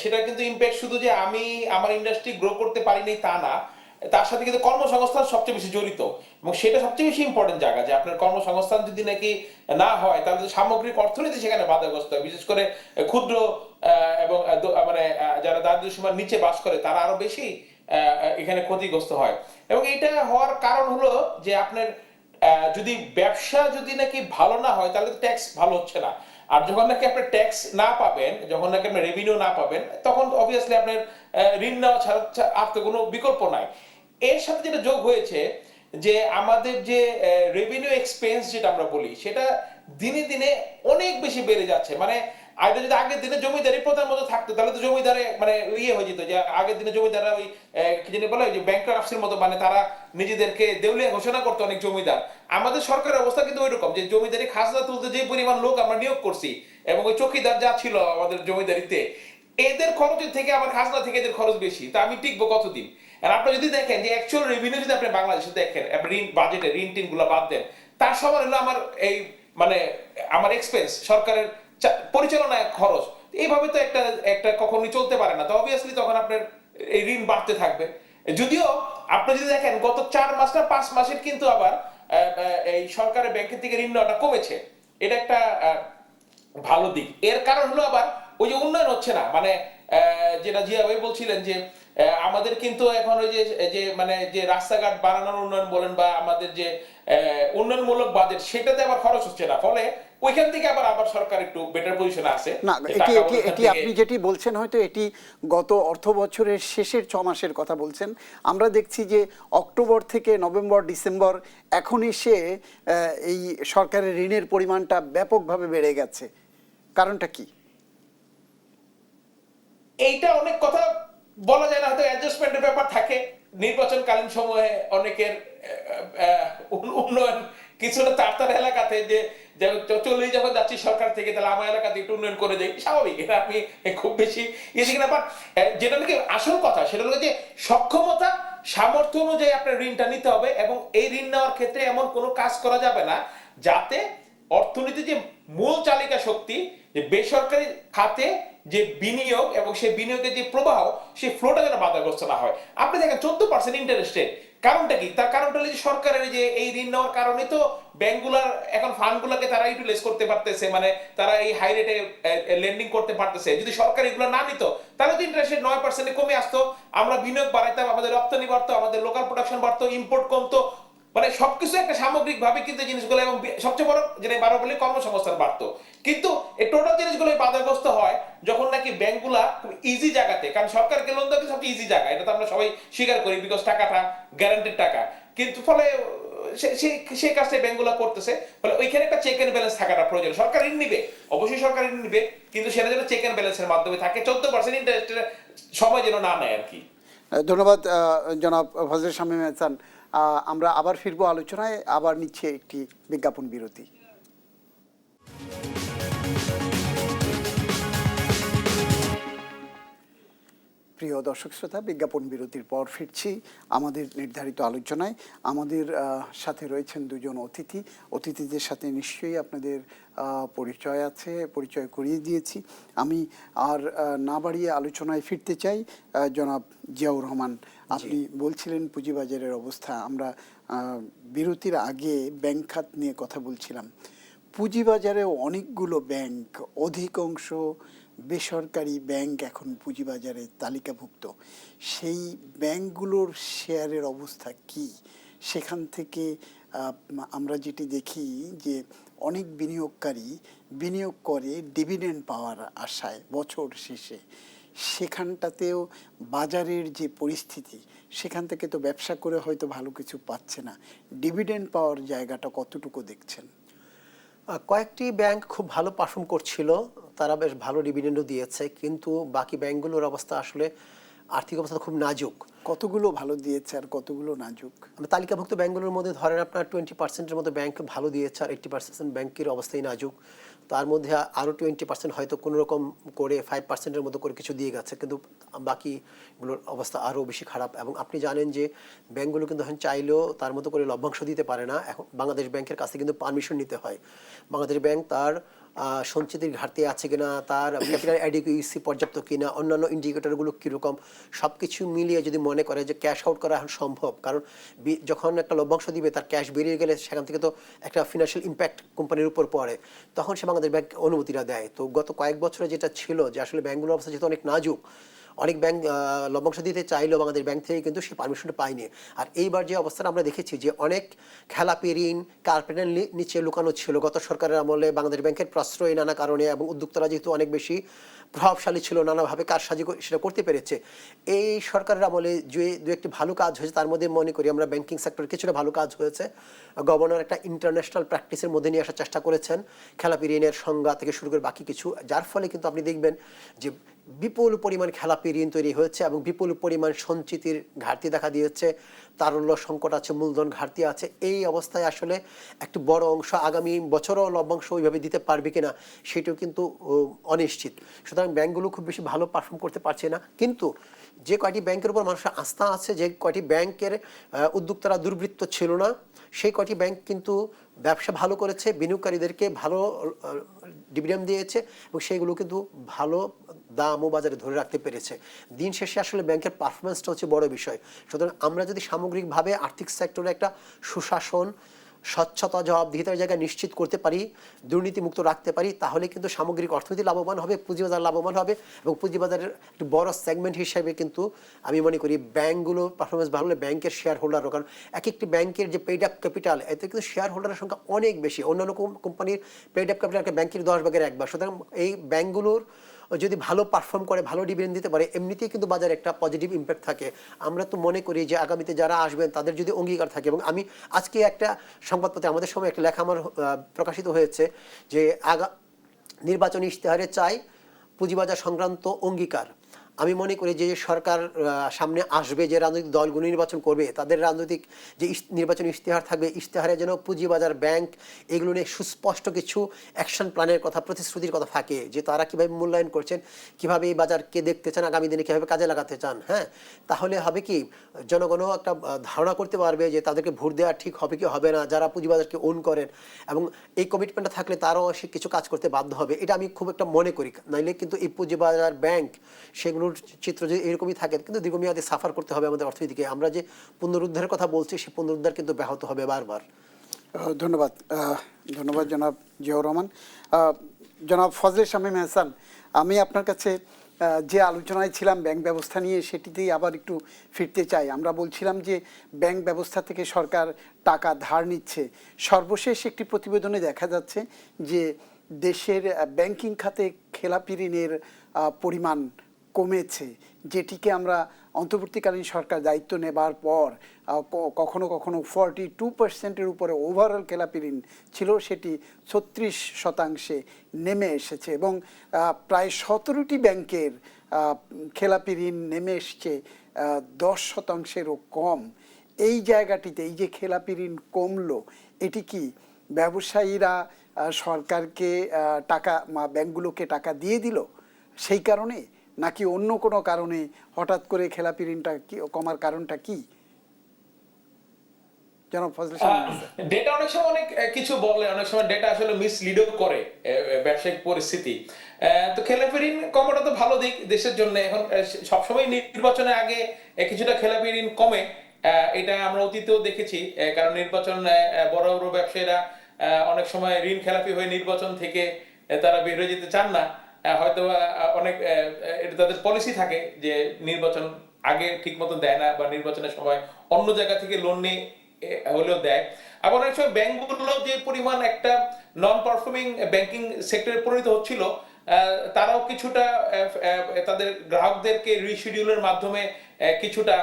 সেটা কিন্তু ইম্প্যাক্ট শুধু যে আমি আমার ইন্ডাস্ট্রি গ্রো করতে পারিনি তা না, তার সাথে কিন্তু কর্মসংস্থান সবচেয়ে বেশি জড়িত। এবং সেটা সবচেয়ে বেশি ইম্পর্টেন্ট জায়গা, যে আপনার কর্মসংস্থান যদি নাকি না হয় তাহলে সামগ্রিক অর্থনীতি সেখানে বাধাগ্রস্ত হয়। বিশেষ করে ক্ষুদ্র এবং মানে যারা দারিদ্র্য সীমার নিচে বাস করে তারা আরো বেশি এখানে ক্ষতিগ্রস্ত হয়। এবং এটা হওয়ার কারণ হলো যে আপনার যদি ব্যবসা যদি নাকি ভালো না হয় তাহলে তো ট্যাক্স ভালো হচ্ছে না। আর যখন নাকি আপনি ট্যাক্স না পাবেন, যখন নাকি আপনি রেভিনিউ না পাবেন, তখন অবভিয়াসলি আপনার ঋণ নেওয়া ছাড়া আর তো কোনো বিকল্প নাই। এর সাথে যেটা যোগ হয়েছে যে আমাদের যে রেভিনিউ এক্সপেন্স যেটা আমরা বলি, সেটা দিনে দিনে অনেক বেশি বেড়ে যাচ্ছে। মানে আগে যদি আগের দিনে জমিদারি প্রধান মতো থাকতো তাহলে তো জমিদারে মানে ইয়ে হয়ে যেত, যে আগের দিনে জমিদাররা ওই কি জানি বলে যে ব্যাংকারপ্সির মতো, মানে তারা নিজেদেরকে দেউলিয়া ঘোষণা করতো অনেক জমিদার। আমাদের সরকারের অবস্থা কিন্তু ওইরকম, যে জমিদারি খাজনা তুলতে যে পরিমাণ লোক আমরা নিয়োগ করছি এবং ওই চৌকিদার যা ছিল আমাদের জমিদারিতে, এদের খরচের থেকে আমার খাজনা থেকে এদের খরচ বেশি। তা আমি টিকবো কতদিন? আর আপনি যদি দেখেন যে অ্যাকচুয়াল রেভিনিউ যদি আপনি বাংলাদেশে দেখেন, ঋণ বাজেটে ঋণ টিন গুলো বাদ দেন, তার সমান হলো আমার এই মানে আমার এক্সপেন্স, সরকারের পরিচালনায় খরচ। এইভাবে তো একটা একটা কখনোই চলতে পারে না। তো অবভিয়াসলি তখন আপনার এই ঋণ বাড়তে থাকবে। যদিও আপনি যদি দেখেন গত 4 মাস না 5 মাসের কিন্তু আবার এই সরকারের ব্যাংকের থেকে ঋণ নেওয়াটা কমেছে। এটা একটা ভালো দিক। এর কারণ হলো আবার ওই যে উন্নয়ন হচ্ছে না, মানে যেটা জিয়া ভাই বলছিলেন যে আমাদের কিন্তু এখন ওই যে যে মানে যে রাস্তাঘাট বানানোর উন্নয়ন বলেন বা আমাদের যে উন্নয়নমূলক বাজেট, সেটাতে আবার খরচ হচ্ছে না। ফলে ওইখান থেকে আবার আবার সরকার একটু বেটার পজিশনে আছে। না, এটি আপনি যেটি বলছেন হয়তো এটি গত অর্থ বছরের শেষের 6 মাসের কথা বলছেন। আমরা দেখছি যে অক্টোবর থেকে নভেম্বর ডিসেম্বর এখন এসে এই সরকারের ঋণের পরিমাণটা ব্যাপকভাবে বেড়ে গেছে। কারণটা কি? এইটা অনেক কথা বলা যায় না, হয়তো অ্যাডজাস্টমেন্টের ব্যাপার থাকে। নির্বাচনকালীন সময়ে অনেকের উন্নয়ন কিছুটা তার এলাকাতে যে চলে যখন যাচ্ছি সরকার থেকে, তাহলে আমার এলাকাতে একটু উন্নয়ন করে যাই, স্বাভাবিক। এটা আপনি খুব বেশি ইয়ে দিকে না। বাট যেটা নাকি আসল কথা সেটা হলো যে সক্ষমতা সামর্থ্য অনুযায়ী আপনার ঋণটা নিতে হবে, এবং এই ঋণ নেওয়ার ক্ষেত্রে এমন কোনো কাজ করা যাবে না যাতে অর্থনীতির যে মূল চালিকা শক্তি, যে বেসরকারি খাতে যে বিনিয়োগ এবং সেই বিনিয়োগের যে প্রবাহ, সেই ফ্লোটা যেন বাধাগ্রস্ত না হয়। আপনি দেখেন 14% ইন্টারেস্ট রেট। কারণটা কি? তার কারণটা হলো যে সরকারের যে এই ঋণ নেওয়ার কারণে তো ব্যাংকগুলার এখন ফান্ডগুলোকে তারা ইউটিলাইজ করতে পারতেছে, মানে তারা এই হাই রেটে লেন্ডিং করতে পারতেছে। যদি সরকার এগুলো না নিত তাহলে তো ইন্টারেস্ট রেট 9% কমে আসতো, আমরা বিনিয়োগ বাড়াইতাম, আমাদের রপ্তানি বাড়তো, আমাদের লোকাল প্রোডাকশন বাড়তো, ইম্পোর্ট কমতো। মানে সবকিছু একটা সামগ্রিক ভাবে কিন্তু জিনিসগুলো, এবং সবচেয়ে বড় যেটা বারো বলে কর্মসংস্থান বাড়তো। কিন্তু এই টোটাল জিনিসগুলো বাধাগ্রস্ত হয় যখন নাকি ব্যাংকগুলা খুব ইজি জায়গাতে, কারণ সরকারকে লোন দেওয়া সবচেয়ে ইজি জায়গা, এটা তো আমরা সবাই স্বীকার করি, বিকজ টাকাটা গ্যারান্টিড টাকা। কিন্তু ফলে সেই কাজটা ব্যাংকগুলা করতেছে। ফলে ওইখানে একটা চেক এন্ড ব্যালেন্স থাকাটা প্রয়োজন। সরকার ঋণ নিবে, অবশ্যই সরকার ঋণ নিবে, কিন্তু সেটা যেন চেক এন্ড ব্যালেন্সের মাধ্যমে থাকে। 14% ইন্টারেস্টের সময় যেন না নেয় আর কি। ধন্যবাদ জনাব ফজলে শামীম এহসান। আমরা আবার ফিরবো আলোচনায়, আবার নিচ্ছে একটি বিজ্ঞাপন বিরতি। প্রিয় দর্শক শ্রোতা, বিজ্ঞাপন বিরতির পর ফিরছি আমাদের নির্ধারিত আলোচনায়। আমাদের সাথে রয়েছেন দুজন অতিথি। অতিথিদের সাথে নিশ্চয়ই আপনাদের পরিচয় আছে, পরিচয় করিয়ে দিয়েছি। আমি আর না বাড়িয়ে আলোচনায় ফিরতে চাই। জনাব জিয়াউর রহমান, আপনি বলছিলেন পুঁজিবাজারের অবস্থা। আমরা বিরতির আগে ব্যাংক খাত নিয়ে কথা বলছিলাম। পুঁজিবাজারে অনেকগুলো ব্যাংক, অধিকাংশ বেসরকারি ব্যাংক এখন পুঁজিবাজারে তালিকাভুক্ত। সেই ব্যাংকগুলোর শেয়ারের অবস্থা কি? সেখান থেকে আমরা যেটি দেখি যে অনেক বিনিয়োগকারী বিনিয়োগ করে ডিভিডেন্ড পাওয়ার আশায় বছর শেষে, সেখানটাতেও বাজারের যে পরিস্থিতি, সেখান থেকে তো ব্যবসা করে হয়তো ভালো কিছু পাচ্ছে না। ডিভিডেন্ড পাওয়ার জায়গাটা কতটুকু দেখছেন? কয়েকটি ব্যাংক খুব ভালো পারফর্ম করছিল, তারা বেশ ভালো ডিভিডেন্ডও দিয়েছে, কিন্তু বাকি ব্যাংকগুলোর অবস্থা আসলে আর্থিক অবস্থা খুব নাজুক। কতগুলো ভালো দিয়েছে আর কতগুলো নাজুক? তালিকাভুক্ত ব্যাংকগুলোর মধ্যে ধরেন আপনার 20% মতো ব্যাংক ভালো দিয়েছে, আর 80% ব্যাংকের অবস্থাই নাজুক। তার মধ্যে আরও 20% হয়তো কোনো রকম করে 5%-এর মতো করে কিছু দিয়ে গেছে, কিন্তু বাকিগুলোর অবস্থা আরও বেশি খারাপ। এবং আপনি জানেন যে ব্যাংকগুলো কিন্তু এখন চাইলেও তার মতো করে লভ্যাংশ দিতে পারে না। এখন বাংলাদেশ ব্যাংকের কাছে কিন্তু পারমিশন নিতে হয়। বাংলাদেশ ব্যাংক তার সঞ্চিতির ঘাটতি আছে কিনা, তার ক্যাপিটাল অ্যাডিকুয়েসি পর্যাপ্ত কিনা, অন্যান্য ইন্ডিকেটরগুলো কীরকম, সব কিছু মিলিয়ে যদি মনে করে যে ক্যাশ আউট করা এখন সম্ভব, কারণ যখন একটা লভ্যাংশ দিবে তার ক্যাশ বেরিয়ে গেলে সেখান থেকে তো একটা ফিনান্সিয়াল ইম্প্যাক্ট কোম্পানির উপর পড়ে, তখন সে বাংলাদেশ ব্যাংক অনুমতিটা দেয়। তো গত কয়েক বছরে যেটা ছিল যে আসলে ব্যাংকগুলোর অবস্থা যেহেতু অনেক নাজুক, অনেক ব্যাংক লভ্যাংশ দিতে চাইলেও বাংলাদেশ ব্যাংক থেকে কিন্তু সেই পারমিশনটা পায়নি। আর এইবার যে অবস্থাটা আমরা দেখেছি যে অনেক খেলাপি ঋণ কার্পেটের নিচে লুকানো ছিল গত সরকারের আমলে, বাংলাদেশ ব্যাংকের প্রশ্রয় নানা কারণে, এবং উদ্যোক্তারা যেহেতু অনেক বেশি প্রভাবশালী ছিল, নানাভাবে কারসাজি সেটা করতে পেরেছে। এই সরকারের আমলে যে দু একটি ভালো কাজ হয়েছে, তার মধ্যে মনে করি আমরা ব্যাংকিং সেক্টরে কিছুটা ভালো কাজ হয়েছে। গভর্নর একটা ইন্টারন্যাশনাল প্র্যাকটিসের মধ্যে নিয়ে আসার চেষ্টা করেছেন, খেলাপি ঋণের সংজ্ঞা থেকে শুরু করে বাকি কিছু, যার ফলে কিন্তু আপনি দেখবেন যে বিপুল পরিমাণ খেলাপি ঋণ তৈরি হয়েছে এবং বিপুল পরিমাণ সঞ্চিতির ঘাটতি দেখা দিয়েছে, তারল্য সংকট আছে, মূলধন ঘাটতি আছে। এই অবস্থায় আসলে একটু বড় অংশ আগামী বছরও লভ্যাংশ ওইভাবে দিতে পারবে কিনা সেটাও কিন্তু অনিশ্চিত। সুতরাং ব্যাংকগুলো খুব বেশি ভালো পারফর্ম করতে পারছে না। কিন্তু যে কয়টি ব্যাংকের উপর মানুষের আস্থা আছে, যে কয়টি ব্যাংকের উদ্যোক্তারা দুর্বৃত্ত ছিল না, সেই কয়টি ব্যাংক কিন্তু ব্যবসা ভালো করেছে, বিনিয়োগকারীদেরকে ভালো ডিভিডেন্ড দিয়েছে, এবং সেইগুলো কিন্তু ভালো দামও বাজারে ধরে রাখতে পেরেছে। দিন শেষে আসলে ব্যাংকের পারফরমেন্সটা হচ্ছে বড় বিষয়। সুতরাং আমরা যদি সামগ্রিকভাবে আর্থিক সেক্টরে একটা সুশাসন, স্বচ্ছতা, জবাবদিহিতার জায়গা নিশ্চিত করতে পারি, দুর্নীতিমুক্ত রাখতে পারি, তাহলে কিন্তু সামগ্রিক অর্থনীতি লাভবান হবে, পুঁজিবাজার লাভবান হবে, এবং পুঁজিবাজারের একটি বড় সেগমেন্ট হিসেবে কিন্তু আমি মনে করি ব্যাংকগুলো পারফরমেন্স ভালো হলে ব্যাংকের শেয়ার হোল্ডারও, কারণ এক একটি ব্যাংকের যে পেইড আপ ক্যাপিটাল, এতে কিন্তু শেয়ার হোল্ডারের সংখ্যা অনেক বেশি, অন্যান্য কোম্পানির পেইড আপ ক্যাপিটাল ব্যাংকের 10 ভাগের 1 ভাগ। সুতরাং এই ব্যাংকগুলোর যদি ভালো পারফর্ম করে, ভালো ডিভিডেন্ড দিতে পারে, এমনিতেই কিন্তু বাজারে একটা পজিটিভ ইম্প্যাক্ট থাকে। আমরা তো মনে করি যে আগামীতে যারা আসবেন তাদের যদি অঙ্গীকার থাকে, এবং আমি আজকে একটা সংবাদপত্রে আমাদের সময় একটা লেখা আমার প্রকাশিত হয়েছে যে নির্বাচনী ইশতেহারে চাই পুঁজিবাজার সংক্রান্ত অঙ্গীকার। আমি মনে করি যে সরকার সামনে আসবে, যে রাজনৈতিক দলগুলো নির্বাচন করবে, তাদের রাজনৈতিক যে নির্বাচনী ইশতেহার থাকবে, ইশতেহারে যেন পুঁজিবাজার, ব্যাংক এগুলো নিয়ে সুস্পষ্ট কিছু অ্যাকশন প্ল্যানের কথা, প্রতিশ্রুতির কথা থাকে, যে তারা কীভাবে মূল্যায়ন করছেন, কীভাবে এই বাজারকে দেখতে চান, আগামী দিনে কীভাবে কাজে লাগাতে চান। হ্যাঁ, তাহলে হবে কি জনগণও একটা ধারণা করতে পারবে যে তাদেরকে ভোট দেওয়া ঠিক হবে কি হবে না, যারা পুঁজিবাজারকে ওন করেন, এবং এই কমিটমেন্টটা থাকলে তারাও সে কিছু কাজ করতে বাধ্য হবে। এটা আমি খুব একটা মনে করি। নাইলে কিন্তু এই পুঁজিবাজার, ব্যাংক, সেগুলোর চিত্র যদি এরকমই থাকে কিন্তু দীর্ঘমেয়াদে সাফার করতে হবে আমাদের অর্থনীতিকে। আমরা যে পুনরুদ্ধারের কথা বলছি, সেই পুনরুদ্ধার কিন্তু ব্যাহত হবে বারবার। ধন্যবাদ। ধন্যবাদ জনাব জিয়াউর রহমান। জনাব ফজলে শামীম এহসান, আমি আপনার কাছে যে আলোচনায় ছিলাম ব্যাংক ব্যবস্থা নিয়ে, সেটিতেই আবার একটু ফিরতে চাই। আমরা বলছিলাম যে ব্যাংক ব্যবস্থা থেকে সরকার টাকা ধার নিচ্ছে। সর্বশেষ একটি প্রতিবেদনে দেখা যাচ্ছে যে দেশের ব্যাংকিং খাতে খেলাপি ঋণের পরিমাণ কমেছে, যেটিকে আমরা অন্তর্বর্তীকালীন সরকার দায়িত্ব নেবার পর কখনো কখনো 42%-এর উপরে ওভারঅল খেলাপি ঋণ ছিল, সেটি 36% নেমে এসেছে, এবং প্রায় 17টি ব্যাংকের খেলাপি ঋণ নেমে এসছে 10%-এরও কম। এই জায়গাটিতে এই যে খেলাপি ঋণ কমলো, এটি কি ব্যবসায়ীরা সরকারকে টাকা, ব্যাংকগুলোকে টাকা দিয়ে দিল সেই কারণে, নাকি অন্য কোনো কারণে হঠাৎ করে খেলাপি ঋণটা কমার কারণটা কি? জনাব ফজলে শামীম। ডেটা অনেক সময় অনেক কিছু বলে, অনেক সময় ডেটা আসলে মিসলিডও করে ব্যবসায়িক পরিস্থিতি। তো খেলাপি ঋণ কমাটা তো ভালো দিক দেশের জন্য। এখন সবসময় নির্বাচনের আগে কিছুটা খেলাপি ঋণ কমে, এটা আমরা অতীতেও দেখেছি। কারণ নির্বাচন, বড় বড় ব্যবসায়ীরা অনেক সময় ঋণ খেলাপি হয়ে নির্বাচন থেকে তারা বের হয়ে যেতে চান না। হয়তো অনেক এটা তাদের পলিসি থাকে যে নির্বাচন আগে ঠিক মতো দেয় না, বা নির্বাচনের সময় অন্য জায়গা থেকে লোন নিয়ে হলেও দেয়। আবার অনেক সময় ব্যাংকগুলো যে পরিমাণ একটা নন পারফর্মিং ব্যাংকিং সেক্টরে পরিণত হচ্ছিল, তারাও কিছুটা তাদের গ্রাহকদেরকে রিশিডিউলের মাধ্যমে কিছুটা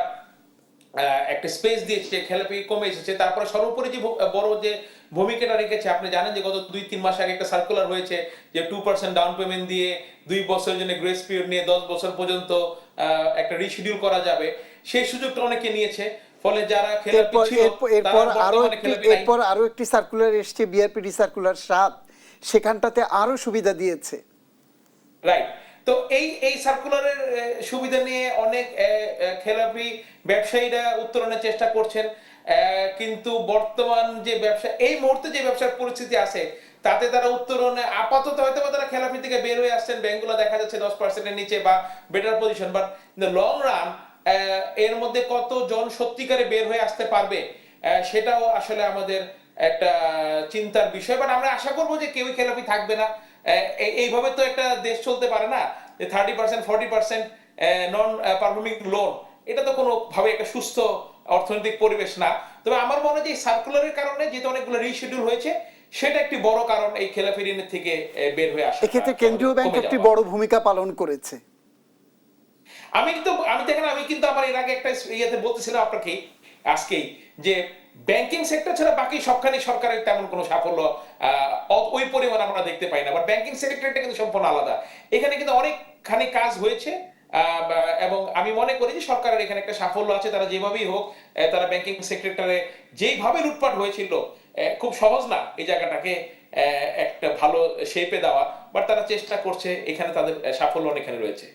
একটা স্পেস দিয়েছে, খেলাপি কমে এসেছে। তারপরে সর্বোপরি যে বড় যে ভূমিকাটা রেখেছে, আপনি জানেন যে গত 2-3 মাস আগে একটা সার্কুলার হয়েছে যে 2% ডাউন পেমেন্ট দিয়ে 2 বছরের জন্য গ্রেস পিরিয়ড নিয়ে 10 বছর পর্যন্ত একটা রিশিডিউল করা যাবে। সেই সুযোগটা অনেকে নিয়েছে, ফলে যারা খেলাপি এরপর ছিল তারা এরপর আরো বর্তমানে একটি খেলাপি নাই। এরপর আরো একটি সার্কুলার এসছে, বিআরপিডি সার্কুলার 7, সেখানটাতে আরো সুবিধা দিয়েছে। রাইট। তো এই সার্কুলারের সুবিধা নিয়ে অনেক খেলাপি ব্যবসায়ীরা উত্তরণের চেষ্টা করছেন, কিন্তু বর্তমান যে ব্যবসা, এই মুহূর্তে যে ব্যবসার পরিস্থিতি আছে, তাতে তারা উত্তরণে আপাতত হয়তো বা তারা খেলাপি থেকে বের হয়ে আসছেন, ব্যাংকগুলো দেখা যাচ্ছে 10%-এর নিচে বা better position, but in the long run এর মধ্যে কতজন সত্যিকারে বের হয়ে আসতে পারবে, সেটাও আসলে আমাদের একটা চিন্তার বিষয়। বাট আমরা আশা করবো যে কেউই খেলাপি থাকবে না। এইভাবে তো একটা দেশ চলতে পারে না, যে 30% 40% নন পারফর্মিং লোন, এটা তো কোনো ভাবে একটা সুস্থ অর্থনৈতিক পরিবেশ না। তবে আমার মনে হয় যে সার্কুলারের কারণে যেহেতু অনেকগুলো রিশিডিউল হয়েছে, সেটা একটি বড় কারণ এই খেলাপি ঋণের থেকে বের হয়ে আসা। এক্ষেত্রে কেন্দ্রীয় ব্যাংক একটি বড় ভূমিকা পালন করেছে। আমি কিন্তু আমার এর আগে একটা ইয়েতে বলতেছিলাম আপনাকে আজকেই, যে ব্যাংকিং সেক্টর ছাড়া বাকি সবখানে সরকারের তেমন কোনো সাফল্য ওই পরিমাণ আমরা দেখতে পাই না, বাট ব্যাংকিং সেক্টরটা কিন্তু সম্পূর্ণ আলাদা। এখানে কিন্তু অনেকখানি কাজ হয়েছে, এবং আমি মনে করি যে সরকারের এখানে একটা সাফল্য আছে। তারা যেভাবেই হোক, তারা ব্যাংকিং সেক্টরে যেইভাবে লুটপাট হয়েছিল, খুব সহজ না এই জায়গাটাকে একটা ভালো শেপে দেওয়া, বাট তারা চেষ্টা করছে, এখানে তাদের সাফল্য অনেকখানি রয়েছে।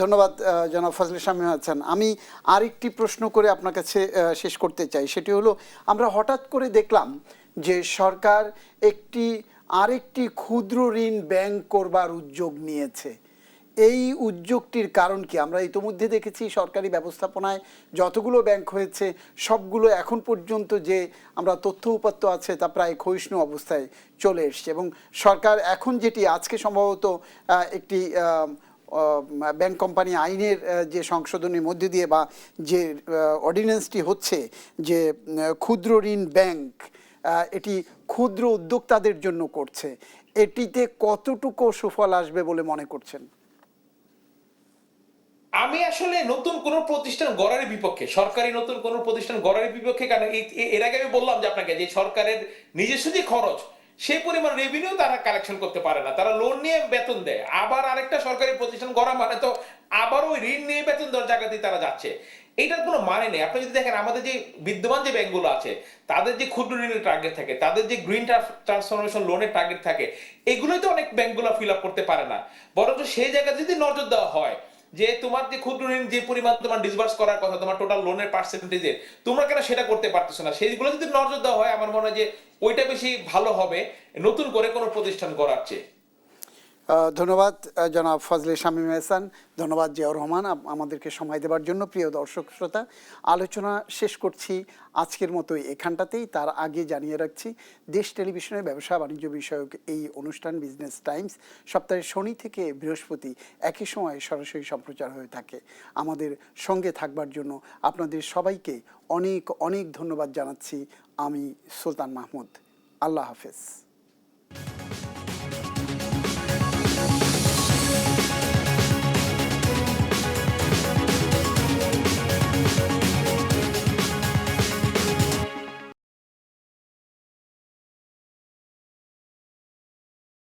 ধন্যবাদ জনাব ফজলে শামীম হাসান। আমি আরেকটি প্রশ্ন করে আপনার কাছে শেষ করতে চাই, সেটি হলো, আমরা হঠাৎ করে দেখলাম যে সরকার আরেকটি ক্ষুদ্র ঋণ ব্যাংক করবার উদ্যোগ নিয়েছে। এই উদ্যোগটির কারণ কি? আমরা ইতোমধ্যে দেখেছি সরকারি ব্যবস্থাপনায় যতগুলো ব্যাংক হয়েছে, সবগুলো এখন পর্যন্ত যে আমরা তথ্য উপাত্ত আছে তা প্রায় ক্ষয়িষ্ণু অবস্থায় চলে এসছে, এবং সরকার এখন যেটি আজকে সম্ভবত একটি ব্যাংক কোম্পানি আইনের যে সংশোধনের মধ্যে দিয়ে বা যে অর্ডিন্যান্সটি হচ্ছে, যে ক্ষুদ্র ঋণ ব্যাংক, এটি ক্ষুদ্র উদ্যোক্তাদের জন্য করছে, এটিতে কতটুকু সুফল আসবে বলে মনে করছেন? আমি আসলে নতুন কোন প্রতিষ্ঠান গড়ার বিপক্ষে, সরকারি নতুন কোন প্রতিষ্ঠান গড়ার বিপক্ষে। কারণ এর আগে আমি বললাম যে আপনাকে, যে সরকারের নিজস্ব যে খরচ, সেই পরিমাণ রেভিনিউ তারা কালেকশন করতে পারে না, তারা লোন নিয়ে বেতন দেয়। আবার আরেকটা সরকারি প্রতিষ্ঠান গড়া মানে তো আবার ওই ঋণ নিয়ে বেতন দেওয়ার জায়গাতেই তারা যাচ্ছে। এইটার কোনো মানে নেই। আপনি যদি দেখেন আমাদের যে বিদ্যমান যে ব্যাংকগুলো আছে, তাদের যে ক্ষুদ্র ঋণের টার্গেট থাকে, তাদের যে গ্রিন ট্রান্সফরমেশন লোনের টার্গেট থাকে, এগুলোই তো অনেক ব্যাংকগুলো ফিল আপ করতে পারে না। বরঞ্চ সেই জায়গায় যদি নজর দেওয়া হয় যে তোমার যে ক্ষুদ্র ঋণ যে পরিমাণ তোমার ডিসবার্স করার কথা, তোমার টোটাল লোনের পার্সেন্টেজের, তোমরা কেন সেটা করতে পারতেছো না, সেইগুলো যদি নজর দেওয়া হয়, আমার মনে হয় যে ওইটা বেশি ভালো হবে নতুন করে কোনো প্রতিষ্ঠান করার চেয়ে। ধন্যবাদ জনাব ফজলে শামীম হাসান, ধন্যবাদ জিয়াউর রহমান আমাদেরকে সময় দেওয়ার জন্য। প্রিয় দর্শক শ্রোতা, আলোচনা শেষ করছি আজকের মতো এখানটাতেই। তার আগে জানিয়ে রাখছি, দেশ টেলিভিশনের ব্যবসা বাণিজ্য বিষয়ক এই অনুষ্ঠান বিজনেস টাইমস সপ্তাহে শনি থেকে বৃহস্পতি একই সময়ে সরাসরি সম্প্রচার হয়ে থাকে। আমাদের সঙ্গে থাকবার জন্য আপনাদের সবাইকে অনেক অনেক ধন্যবাদ জানাচ্ছি। আমি সুলতান মাহমুদ। আল্লাহ হাফেজ।